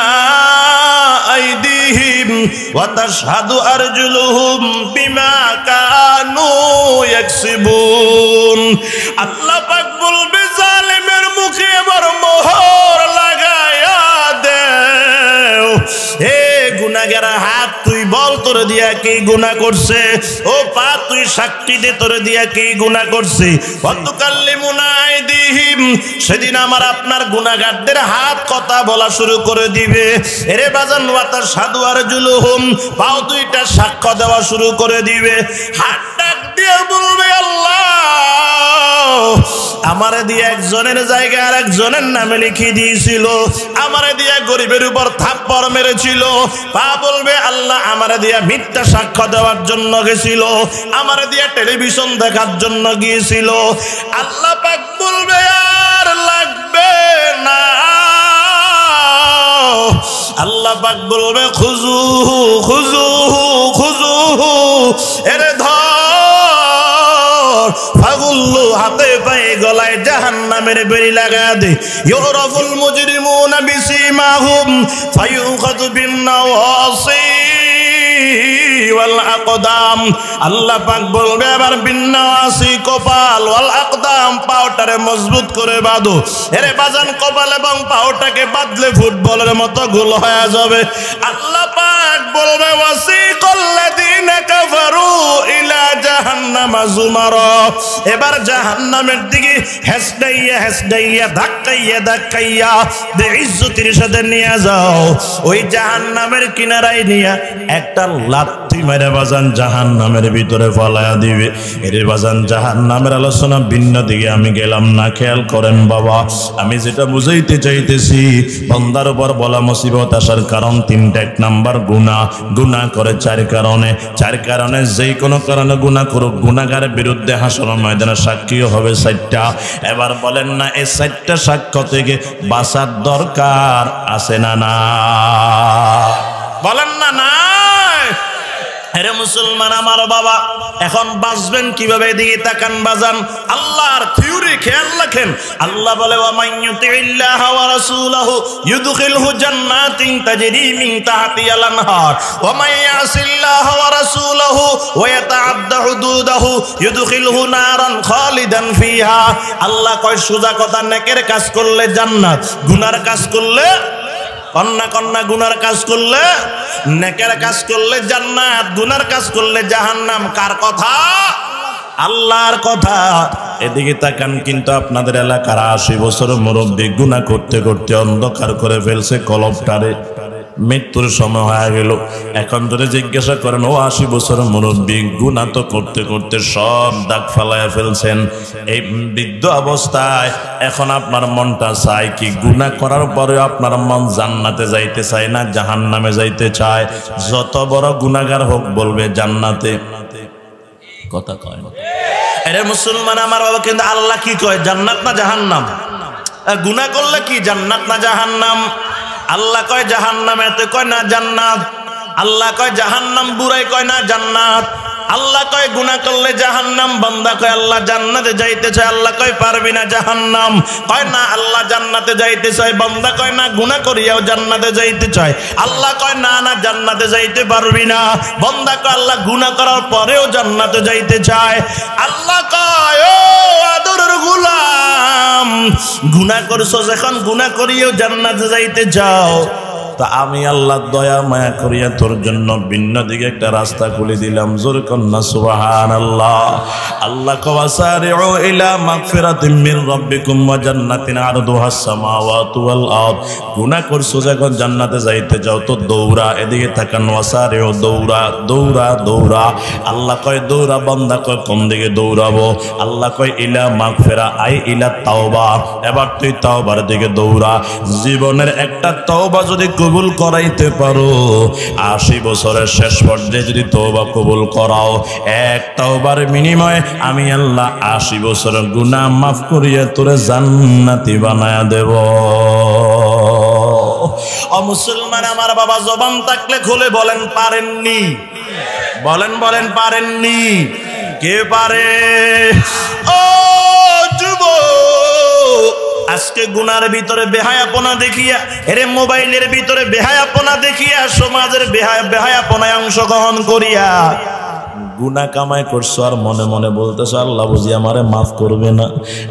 আইদিহিম ওয়া তাশহাদু আরজুলুহুম বিমা কানু ইয়াকসিবুন। আল্লাহ পাক বলবে জালিমের মুখে এবার মোহর লাগায়া দেও। হে গুনাহগার হাত তুই বল তোরে দিয়া কি গুনাহ করছে, ও পা তুই সাক্ষী দে তোরে দিয়া কি গুনাহ করছে। ওয়া তুকাল্লিমুনা আইদিহিম, সেদিন আমার আপনার গুনাহগারদের হাত কথা বলা শুরু করে দিবে। এরে বাজান ওয়া তাশহাদু আরজুলুহুম, পাও দুইটা সাক্ষ্য দেওয়া শুরু করে দিবে। হাত ডাক দিয়ে বলবে আল্লাহ আমারে দিয়ে একজনের জায়গায় আর একজনের নামে লিখে দিয়েছিল, আমারে দিয়ে গরিবের উপর থাপ্পড় মেরেছিল। পা বলবে আল্লাহ আমারে দিয়ে মিথ্যা সাক্ষ্য দেওয়ার জন্য গেছিল, আমারে দিয়ে টেলিভিশন দেখার জন্য গিয়েছিল। আল্লাহ পাক বলবে আর লাগবে না। আল্লাহ পাক বলবে খুজু খুজু খুজু, এরে ধর ফাগুল্লু, হাতে পায়ে গলায় জাহান্নামের বেড়ি লাগা দে। ইউরাফুল মুজরিমুনা বিসিমাহুম ফায়ুখাযু বিন-নাওয়াসি ওয়াল আকদাম। আল্লাহ পাক বলবে এবার বিন-নাওয়াসি কপাল, ওয়াল আকদাম পাওটারে মজবুত করে বাঁধো। এরে বাজান কপাল এবং পাওটাকে বাঁধলে ফুটবলের মতো গোল হয়ে যাবে। আল্লাহ পাক বলবে ওয়াসিকাল্লাযীনা কাফারু ইলা জাহান্নামা যুমারা, এবার জাহান্নামের দিকে হেসডাইয়া হেসডাইয়া ধাক্কাইয়া ধাক্কাইয়া বেইজ্জতির সাথে নিয়ে যাও। ওই জাহান্নামের কিনারায় নিয়ে একটা লাথি মেরে বাজান জাহান্নামের ভিতরে ফলায়া দিবে। এরে বাজান জাহান্নামের আলোচনা ভিন্ন দিকে আমি গেলাম না, খেয়াল করেন বাবা। আমি যেটা বুঝাইতে চাইতেছি, বান্দার উপর বলা মুসিবত আসার কারণ তিনটা। এক নাম্বার গুনাহ, গুনাহ করে চার কারণে, চার কারণে যেই কোনো কারণে গুনাহ করুক গুনাহগারের বিরুদ্ধে হাসর ময়দানে সাক্ষীও হবে চারটা। এবার বলেন না এই চারটা সাক্ষ্য থেকে বাঁচার দরকার আছে না না? বলেন না না? আরে মুসলমান আমার বাবা, এখন বাঁচবেন কিভাবে? এদিকে তাকান বাজান, আল্লাহর থিওরি খেয়াল রাখেন। আল্লাহ বলে ওয়া মান ইউতিইল্লাহ ওয়া রাসূলাহু ইউদখিলহু জান্নাতিন তাজরি মিন তাহতিহাল আনহার ওয়া মান ইয়াসিল্লাহ ওয়া রাসূলাহু ওয়া ইয়াতাআদ্দা হুদুদাহু ইউদখিলহু নারান খালিদান ফিহা। আল্লাহ কয় সোজা কথা, নেকের কাজ করলে জান্নাত, গুনার কাজ করলে কন্যা কন্যা, গুনার কাজ করলে নেকের কাজ করলে জান্নাত, গুনার কাজ করলে জাহান্নাম। কার কথা? আল্লাহর কথা। এদিকে তাকান, কিন্তু আপনাদের এলাকার 80 বছর মুরব্বী গুনাহ করতে করতে অন্ধকার করে ফেলছে কলবটারে, মৃত্যুর সময় হয়ে গেল। এখন যদি জিজ্ঞাসা করেন ও 80 বছর মুরব্বী গুনাহ তো করতে করতে সব দাগ ফালাইয়া ফেলছেন, এই বৃদ্ধ অবস্থায় এখন আপনার মনটা চায় কি? গুনাহ করার পরে আপনার মন জান্নাতে যাইতে চায় না জাহান্নামে যাইতে চায়? যত বড় গুনাহগার হোক বলবে জান্নাতে। কথা কয় না? আরে মুসলমান আমার বাবা, কিন্তু আল্লাহ কি কয়? জান্নাত না জাহান্নাম? গুনাহ করলে কি জান্নাত না জাহান্নাম? আল্লাহ কয় জাহান্নাম, এতে কয় না জান্নাত। আল্লাহ কয় জাহান্নাম, বুড়াই কয় না জান্নাত। আল্লাহ কয় গুনাহ করলে জাহান্নাম, বান্দা কয় আল্লাহ জান্নাতে যাইতে চায়। আল্লাহ কয় পারবি না, জাহান্নাম। কয় না আল্লাহ জান্নাতে যাইতে চায়, বান্দা কয় না গুনাহ করিয়াও জান্নাতে যাইতে চায়। আল্লাহ কয় না না জান্নাতে যাইতে পারবি না, বান্দা কয় আল্লাহ গুনাহ করার পরেও জান্নাতে যাইতে চায়। আল্লাহ কয় ও আদরের গোলাম, গুনাহ করছো যখন, গুনাহ করিয়াও জান্নাতে যাইতে চাও, তা আমি আল্লাহ দয়া মায়া করিয়া তোর জন্য ভিন্ন দিকে একটা রাস্তা খুলে দিলাম। জোর কন্যা সুবহানাল্লাহ। আল্লাহ ওয়াসারিউ ইলা মাগফিরাতিম মির রাব্বিকুম ওয়া জান্নাতিন আরদুহাস সামাওয়াতু ওয়াল আরদ। গুনাহ করছো যখন জান্নাতে যাইতে যাও তো দৌড়া। এদিকে তাকান, ওয়াসারিউ, দৌড়া দৌড়া দৌড়া। আল্লাহ কয় দৌড়া, বান্দা কয় কোন দিকে দৌড়াবো? আল্লাহ কয় ইলা মাগফিরা, আই ইলা তাওবা। এবার তুই তাওবার দিকে দৌড়া। জীবনের একটা তাওবা যদি কবুল করাইতে পারো, 80 বছরের শেষ পর্যায়ে যদি তওবা কবুল করাও, এক তওবার বিনিময়ে আমি আল্লাহ 80 বছরের গুনাহ মাফ করিয়া তোরে জান্নাতি বানায়া দেব। ও মুসলমান আমার বাবা, জবান থাকলে খুলে বলেন পারেননি? বলেন বলেন পারেননি? কে পারে? ও যুবক, আজকে গুনার ভিতরে বেহায়াপনা দেখিয়া, এরে মোবাইলের ভিতরে বেহায়াপনা দেখিয়া, সমাজের বেহায়াপনায় অংশগ্রহণ করিয়া গুনাহ কামাই করছো আর মনে মনে বলতেছো আল্লাহ বুঝি আমারে মাফ করবে না।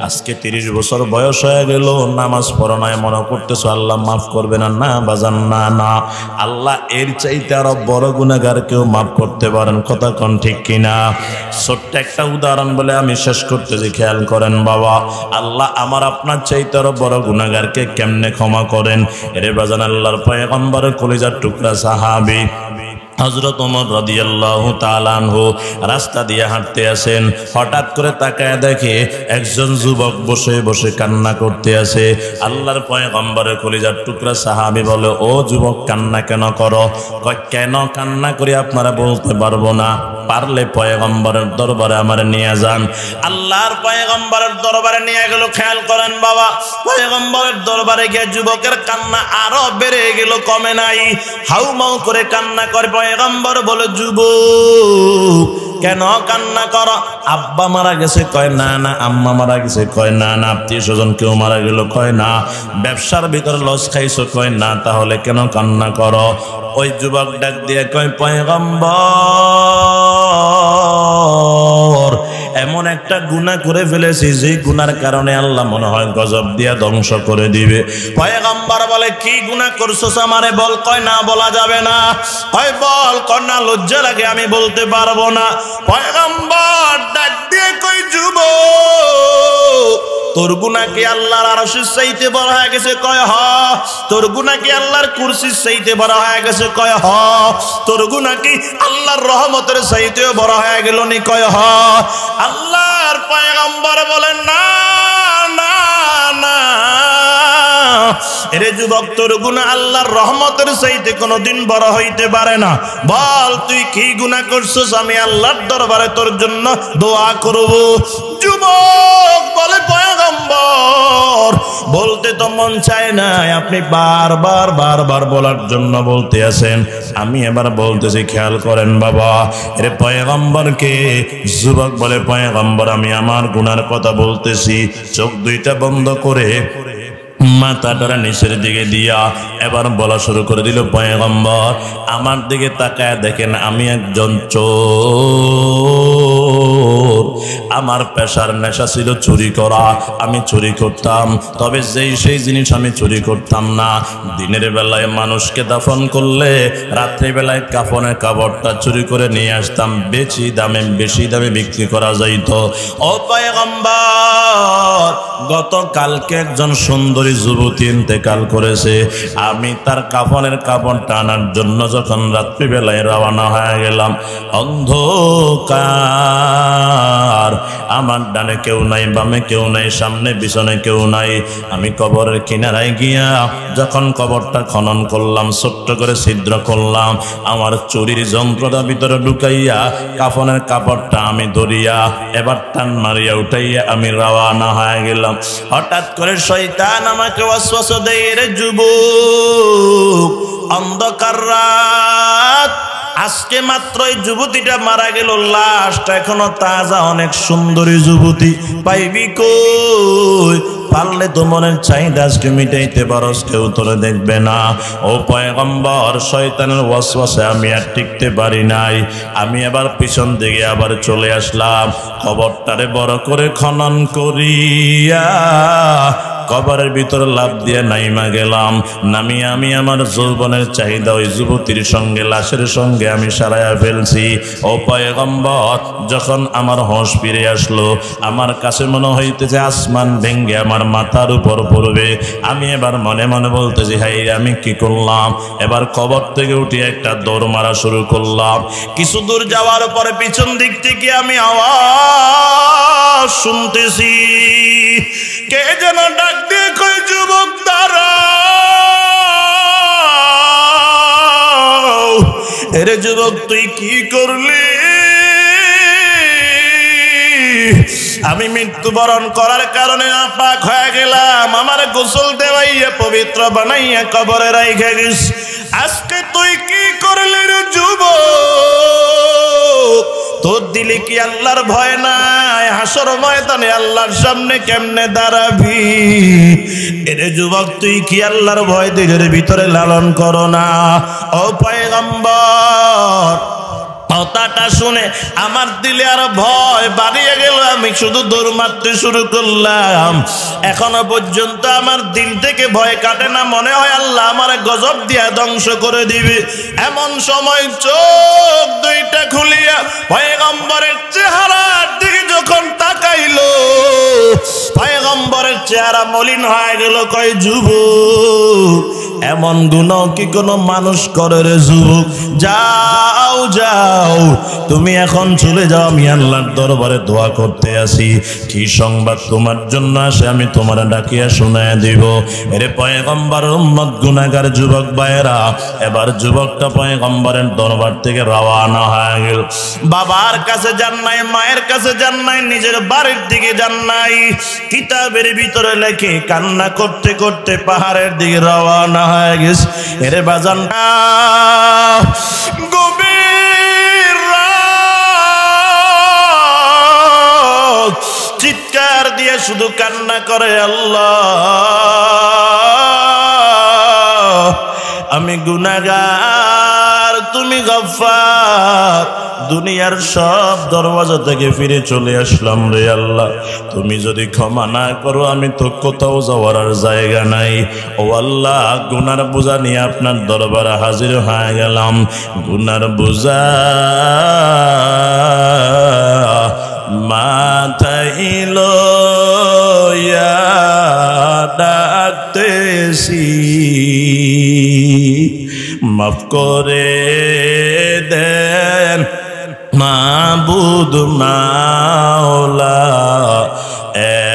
আজকে 30 বছর বয়স হয়ে গেল, নামাজ পড়ো নাই, মনে করতেছো আল্লাহ মাফ করবে না। না বাজান, না না, আল্লাহ এর চাইতে আরো বড় গুনাহগার কেউ মাফ করতে পারেন। কথা কোন ঠিক কিনা? ছোট্ট একটা উদাহরণ বলে আমি শেষ করতেছি, খেয়াল করেন বাবা। আল্লাহ আমার আপনার চাইতে আরো বড় গুনাহগারকে কেমনে ক্ষমা করেন? এরে বাজান, আল্লাহর পয়গম্বরের কলিজার টুকরা সাহাবী হযরত ওমর রাদিয়াল্লাহু তাআলা আনহু রাস্তা দিয়ে হাঁটতে আসেন। হঠাৎ করে তাকায় দেখে একজন যুবক বসে বসে কান্না করতে আছে। আল্লাহর পয়গম্বরের কলিজার টুকরা সাহাবী বলে, ও যুবক, কান্না কেন করো? কয়, কেন কান্না করি আপনারা বলতে পারবো না, পারলে পয়গম্বরের দরবারে আমার নিয়ে যান। আল্লাহর পয়গম্বরের দরবারে নিয়ে গেল। খেয়াল করেন বাবা, পয়গম্বরের দরবারে গিয়ে যুবকের কান্না আরো বেড়ে গেল, কমে নাই। হাউমাউ করে কান্না করে। পয়গম্বর বলে, যুবক কেন কান্না করো? আব্বা মারা গেছে? কয় না না। আম্মা মারা গেছে? কয় না না। আত্মীয় স্বজন কেউ মারা গেল? কয় না। ব্যবসার ভিতরে লস খাইছো? কয় না। তাহলে কেন কান্না করো? ওই যুবক ডাক দিয়ে কয়, পয়গম্বর এমন একটা গুনাহ করে ফেলেছি যে গুনার কারণে আল্লাহ মনে হয় গজব দিয়া ধ্বংস করে দিবে। পয়গম্বর বলে, কি গুনাহ করছস আমারে বল। কয় না, বলা যাবে না। কয় বল। কয় না, লজ্জা লাগে, আমি বলতে পারবো না। পয়গম্বর ডাক দিয়ে কয়, যুবক তোর গুনাহ কি আল্লাহর আরশের চাইতে বড় হয়ে গেছে? কয় হ। তোর গুনাহ কি আল্লাহর কুরসির চাইতে বড় হয়ে গেছে? কয় হ। তোর গুনাহ কি আল্লাহর রহমতের চাইতেও বড় হয়ে গেল নি? কয় হ। আল্লাহর পয়গম্বর বলেন, না না না, এরে যুবক, তোর গুনাহ আল্লাহর রহমতের চাইতে কোনোদিন বড় হইতে পারে না। বল তুই কি গুনাহ করছস, আমি আল্লাহর দরবারে তোর জন্য দোয়া করব। যুবক বলে, পয়গম্বর বলতে তো মন চায় না, আপনি বারবার বারবার বলার জন্য বলতে আছেন, আমি এবার বলতেছি, খেয়াল করেন বাবা। এরে পয়গম্বরকে যুবক বলে, পয়গম্বর আমি আমার গুনার কথা বলতেছি। চোখ দুইটা বন্ধ করে মাথাটা নিচের দিকে দিয়া এবার বলা শুরু করে দিল, পয়গম্বর আমার দিকে তাকায় দেখেন, আমি একজন চোর। আমার পেশার নেশা ছিল চুরি করা, আমি চুরি করতাম। তবে সেই জিনিস আমি চুরি করতাম না। দিনের বেলায় মানুষকে দাফন করলে রাত্রি বেলায় কাফনের কাপড়টা চুরি করে নিয়ে আসতাম, বেশি দামে বিক্রি করা যাইত। ও পয়গম্বর, গতকালকে একজন সুন্দরী যুবতী ইন্তেকাল করেছে। আমি তার কাফনের কাপড় টানার জন্য যখন রাত্রিবেলায় রওনা হয়ে গেলাম, অন্ধকার, আমার ডানে কেউ নাই, বামে কেউ নাই, সামনে পিছনে কেউ নাই। আমি কবরের কিনারায় গিয়া যখন কবরটা খনন করলাম, ছোট্ট করে ছিদ্র করলাম, আমার চুরির যন্ত্রটা ভিতরে ঢুকাইয়া কাফনের কাপড়টা আমি ধরিয়া এবার টান মারিয়া উঠাইয়া আমি রওনা হয়ে গেলাম। হঠাৎ করে শয়তান আমাকে ওয়াসওয়াসা দেয়, রে যুবক, অন্ধকার রাত, আজকে মাত্র এই যুবতীটা মারা গেল, লাশটা এখনো তাজা, অনেক সুন্দরী যুবতী, পাইবি কই? পারলে তো মনের চাহিদা আজকে মিটাইতে পারস, কেউ তোরে দেখবে না। ও পয়গম্বর, শয়তানের ওয়াসওয়াসে আমি আর টিকতে পারি নাই। আমি আবার পিছন দিকে আবার চলে আসলাম, কবরটারে বড় করে খনন করিয়া কবরের ভিতরে লাফ দিয়ে নাইমা গেলাম। নামি আমি আমার যৌবনের চাহিদা ওই যুবতীর সঙ্গে, লাশের সঙ্গে আমি সারাইয়া ফেলছি। ও পয়গম্বর, যখন আমার হোশ ফিরে আসলো, আমার কাছে মনে হইতেছে আসমান ভেঙ্গে আমার মাথার উপর পড়বে। আমি এবার মনে মনে বলতেছি, হাই আমি কি করলাম? এবার কবর থেকে উঠে একটা দৌড় মারা শুরু করলাম। কিছু দূর যাওয়ার পরে পিছন দিক থেকে আমি আওয়াজ শুনতেছি, কে যেন ডাক দিয়ে কই, যুবক দাঁড়াও। এরে যুবক, তুই কি করলি? আমি মৃত্যুবরণ করার কারণে নাপাক হয়ে গেলাম, আমার গোসল দেওয়াইয়া পবিত্র বানাইয়া কবরে রাইখা গেছ। আজকে তুই কি করলি রে যুবক? তোর দিলে কি আল্লাহর ভয় নাই? হাসর ময়দানে আল্লাহর সামনে কেমনে দাঁড়াবি? এরে যুবক, তুই কি আল্লাহর ভয় দিলের ভিতরে লালন করো না? ও পয়গম্বর, কথাটা শুনে আমার দিলে আর ভয় বাড়িয়ে গেল। আমি শুধু দৌড় মারতে শুরু করলাম। এখনো পর্যন্ত আমার দিল থেকে ভয় কাটে না। মনে হয় আল্লাহ আমার গজব দিয়া ধ্বংস করে দিবে। এমন সময় চোখ দুইটা খুলিয়া পয়গম্বরের চেহারার দিকে যখন তাকাইলো, পয়গম্বরের চেহারা মলিন হয়ে গেল। কয়, যুবক, এমন গুনাহ কি কোনো মানুষ করে রে যুবক? যাও যাও, তুমি এখন চলে যাও, আমি আল্লাহর দরবারে দোয়া করতে আসি। কি সংবাদ তোমার জন্য আসে আমি তোমার ডাকিয়া শোনায় দিব। এরে পয়গম্বর উম্মত গুনাহগার যুবক ভাইরা, এবার যুবকটা পয়গম্বরের দরবার থেকে রওনা হয়ে গেল। বাবার কাছে যান নাই, মায়ের কাছে যান নাই, নিজের বাড়ির দিকে যান নাই। কিতাবের ভিতরে লেখে কান্না করতে করতে পাহাড়ের দিকে রওনা হয়ে গেছে। এরে বাজান, গভীর রাত, চিৎকার দিয়ে শুধু কান্না করে, আল্লাহ আমি গুনাহগার, তুমি গফফার। দুনিয়ার সব দরওয়াজা থেকে ফিরে চলে আসলাম রে আল্লাহ, তুমি যদি ক্ষমা না করো আমি তো কোথাও যাওয়ার আর জায়গা নাই। ও আল্লাহ, গুনার বোঝা নিয়ে আপনার দরবারে হাজির হয়ে গেলাম। গুনার বোঝা মাথায় লইয়া ডাকতেছি, মাফ করে দেন মাবুদ মাওলা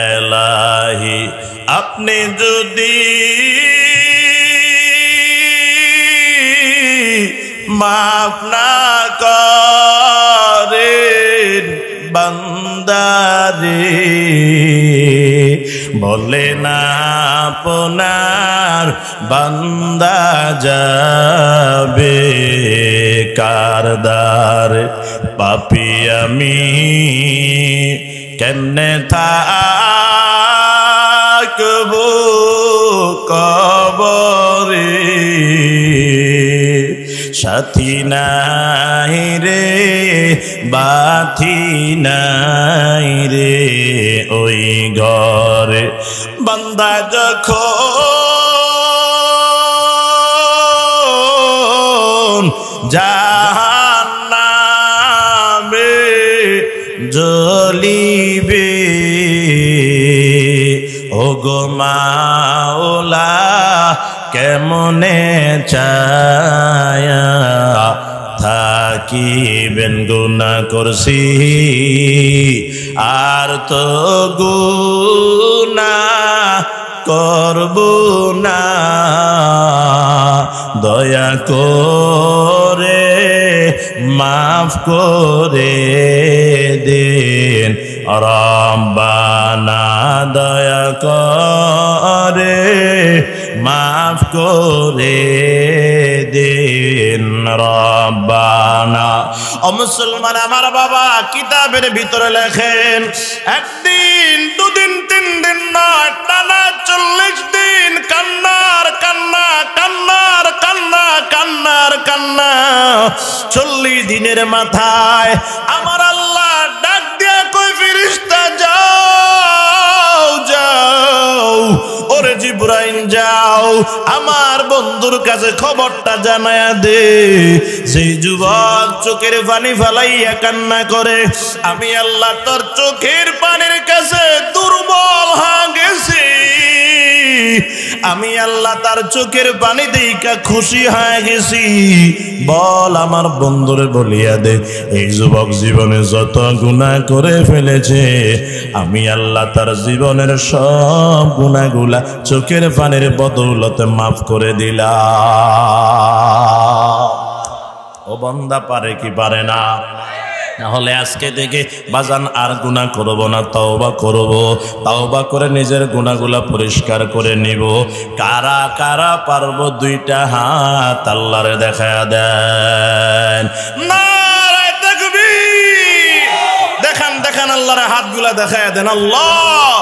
এলাহি। আপনি যদি মাফ না করেন বান্দারে, বলে না আপনার বান্দা যাবে কারদার। পাপী আমি কেমনে থাকবো কবরে, সাথী নাই রে বাথি নাই রে ওই ঘরে। বান্দা যখন জাহান্নামে জ্বলিবে, ও গো মাওলা কেমনে চায়া থাকিবেন? গুনাহ করছি আর তো গুনাহ করব না, দয়া করে মাফ করে দেন রব্বানা, দয়া করে মাফ করে দেন রব্বানা। ও মুসলমান আমার বাবা, কিতাবের ভিতরে লেখেন একদিন, দুদিন, 3 দিন নয়, টানা 40 দিন কান্নার কান্না, কান্নার কান্না, কান্নার কান্না। 40 দিনের মাথায় আমার আল্লাহ ডাক দিয়া কই, ফেরেশতা যাও যাও, ওরে জিবরাইল যাও, আমার বন্ধুর কাছে খবরটা জানায়া দে। সেই যুবক চোখের পানি ফালাইয়া কান্না করে, আমি আল্লাহ তোর চোখের পানির কাছে দুর্বল হয়ে গেছি। আমি আল্লাহ তার চোখের পানি দেখা খুশি হয়ে গেছি। বল আমার বন্ধুরে বলিয়া দে, এই যুবক জীবনে যত গুনাহ করে ফেলেছে, আমি আল্লাহ তার জীবনের সব গুনাহগুলা চোখের পানির বদৌলতে মাফ করে দিলাম। ও বান্দা পারে কি পারে না? তাহলে আজকে থেকে বাজান আর গুনাহ করব না, তওবা করব। তওবা করে নিজের গুনাহগুলা পরিষ্কার করে নিব। কারা কারা পারবো 2টা হাত আল্লাহরে দেখায়া দেন। নারে তাকবীর। আল্লাহর হাতগুলা দেখায় দেন, আল্লাহ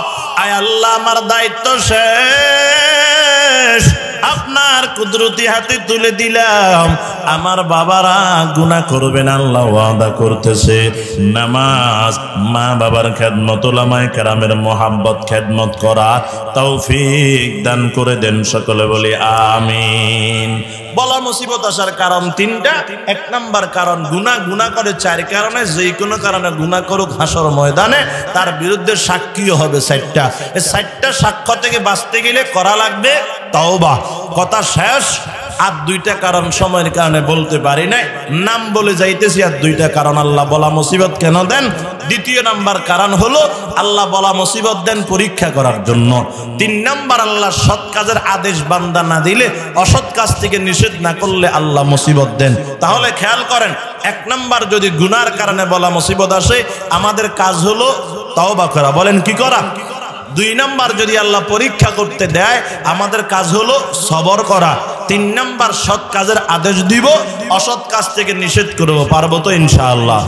আয় আল্লাহ আমার দায়িত্ব শেষ, আপনার কুদরতি হাতে তুলে দিলাম। আমার বাবারা গুনাহ করবেন, আল্লাহ ওয়াদা করতেছে। নামাজ, মা বাবার খেদমত, উলামায়ে কেরামের মোহাব্বত খেদমত করা তৌফিক দান করে দেন, সকলে বলি আমিন। বলা মুসিবত আসার কারণ তিনটা। এক নাম্বার কারণ গুনাহ করে চার কারণে, যে কোনো কারণে গুনাহ করুক হাসর ময়দানে তার বিরুদ্ধে সাক্ষীও হবে চারটা। এই চারটা সাক্ষ্য থেকে বাঁচতে গেলে করা লাগবে তওবা। কথা শেষ। আর দুইটা কারণ সময়ের কারণে বলতে পারি নাই, নাম বলে যাইতেছি। আর দুইটা কারণ আল্লাহ বলা মুসিবত কেন দেন? দ্বিতীয় নাম্বার কারণ হলো আল্লাহ বলা মুসিবত দেন পরীক্ষা করার জন্য। তিন নাম্বার আল্লাহ সৎ কাজের আদেশ বান্দা না দিলে, অসৎ কাজ থেকে নিষেধ না করলে আল্লাহ মুসিবত দেন। তাহলে খেয়াল করেন, এক নাম্বার যদি গুনার কারণে বলা মুসিবত আসে, আমাদের কাজ হলো তওবা করা। বলেন কি করা? দুই নাম্বার যদি আল্লাহ পরীক্ষা করতে দেয়, আমাদের কাজ হলো সবর করা। তিন নাম্বার সৎ কাজের আদেশ দিব, অসৎ কাজ থেকে নিষেধ করবো। পারবো তো ইনশাআল্লাহ?